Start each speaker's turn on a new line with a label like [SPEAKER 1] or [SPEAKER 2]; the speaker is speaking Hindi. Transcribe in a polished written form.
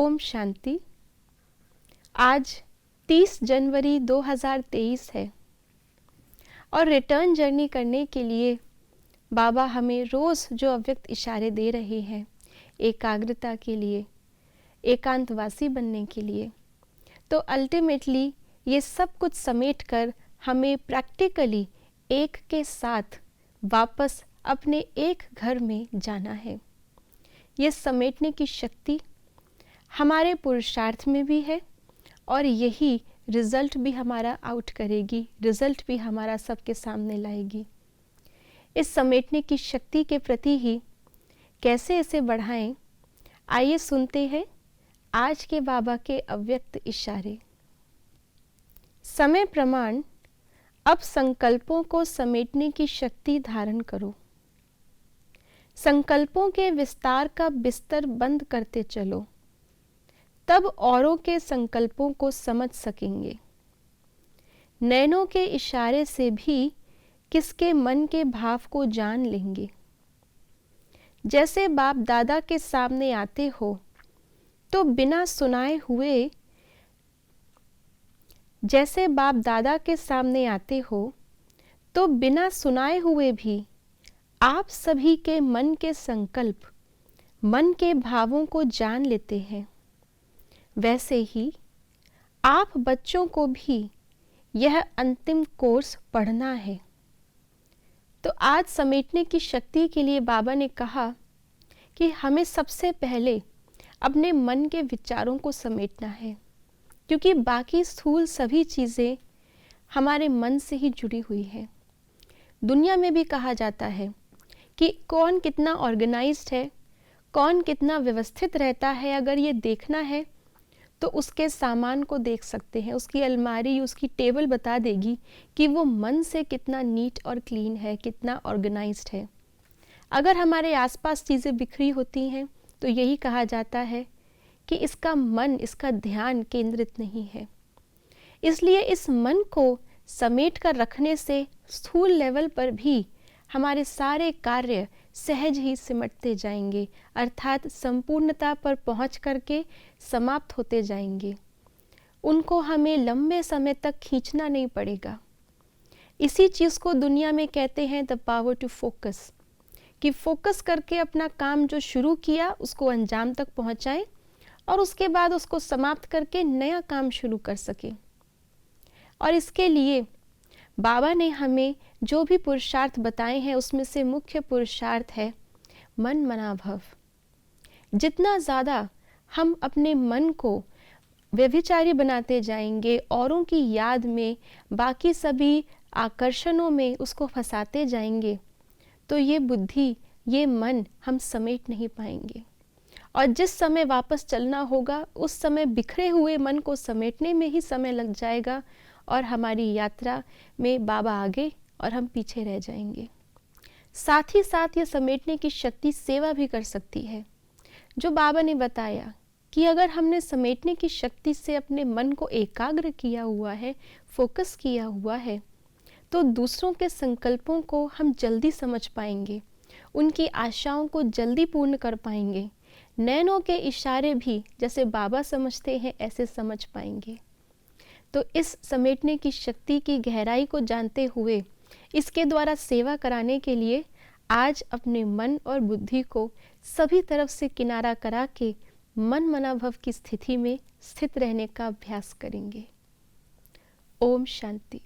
[SPEAKER 1] ओम शांति। आज 30 जनवरी 2023 है और रिटर्न जर्नी करने के लिए बाबा हमें रोज़ जो अव्यक्त इशारे दे रहे हैं, एकाग्रता के लिए, एकांतवासी बनने के लिए, तो अल्टीमेटली ये सब कुछ समेट कर हमें प्रैक्टिकली एक के साथ वापस अपने एक घर में जाना है। ये समेटने की शक्ति हमारे पुरुषार्थ में भी है और यही रिज़ल्ट भी हमारा आउट करेगी, रिज़ल्ट भी हमारा सबके सामने लाएगी। इस समेटने की शक्ति के प्रति ही कैसे इसे बढ़ाएं, आइए सुनते हैं आज के बाबा के अव्यक्त इशारे। समय प्रमाण, अब संकल्पों को समेटने की शक्ति धारण करो। संकल्पों के विस्तार का बिस्तर बंद करते चलो, तब औरों के संकल्पों को समझ सकेंगे। नैनों के इशारे से भी किसके मन के भाव को जान लेंगे। जैसे बाप दादा के सामने आते हो तो बिना सुनाए हुए भी आप सभी के मन के संकल्प, मन के भावों को जान लेते हैं। वैसे ही आप बच्चों को भी यह अंतिम कोर्स पढ़ना है। तो आज समेटने की शक्ति के लिए बाबा ने कहा कि हमें सबसे पहले अपने मन के विचारों को समेटना है, क्योंकि बाकी स्थूल सभी चीज़ें हमारे मन से ही जुड़ी हुई है। दुनिया में भी कहा जाता है कि कौन कितना ऑर्गेनाइज्ड है, कौन कितना व्यवस्थित रहता है। अगर ये देखना है तो उसके सामान को देख सकते हैं। उसकी अलमारी, उसकी टेबल बता देगी कि वो मन से कितना नीट और क्लीन है, कितना ऑर्गेनाइज्ड है। अगर हमारे आसपास चीज़ें बिखरी होती हैं तो यही कहा जाता है कि इसका मन, इसका ध्यान केंद्रित नहीं है। इसलिए इस मन को समेट कर रखने से स्थूल लेवल पर भी हमारे सारे कार्य सहज ही सिमटते जाएंगे, अर्थात संपूर्णता पर पहुंच करके समाप्त होते जाएंगे। उनको हमें लंबे समय तक खींचना नहीं पड़ेगा। इसी चीज़ को दुनिया में कहते हैं द पावर टू फोकस, कि फोकस करके अपना काम जो शुरू किया उसको अंजाम तक पहुंचाएं और उसके बाद उसको समाप्त करके नया काम शुरू कर सकें। और इसके लिए बाबा ने हमें जो भी पुरुषार्थ बताए हैं उसमें से मुख्य पुरुषार्थ है मन मना भव। जितना ज़्यादा हम अपने मन को व्यभिचारी बनाते जाएंगे, औरों की याद में, बाकी सभी आकर्षणों में उसको फंसाते जाएंगे, तो ये बुद्धि, ये मन हम समेट नहीं पाएंगे। और जिस समय वापस चलना होगा उस समय बिखरे हुए मन को समेटने में ही समय लग जाएगा और हमारी यात्रा में बाबा आगे और हम पीछे रह जाएंगे। साथ ही साथ ये समेटने की शक्ति सेवा भी कर सकती है। जो बाबा ने बताया कि अगर हमने समेटने की शक्ति से अपने मन को एकाग्र किया हुआ है, फोकस किया हुआ है, तो दूसरों के संकल्पों को हम जल्दी समझ पाएंगे, उनकी आशाओं को जल्दी पूर्ण कर पाएंगे। नैनों के इशारे भी जैसे बाबा समझते हैं ऐसे समझ पाएंगे। तो इस समेटने की शक्ति की गहराई को जानते हुए इसके द्वारा सेवा कराने के लिए आज अपने मन और बुद्धि को सभी तरफ से किनारा करा के मन मनाभव की स्थिति में स्थित रहने का अभ्यास करेंगे। ओम शांति।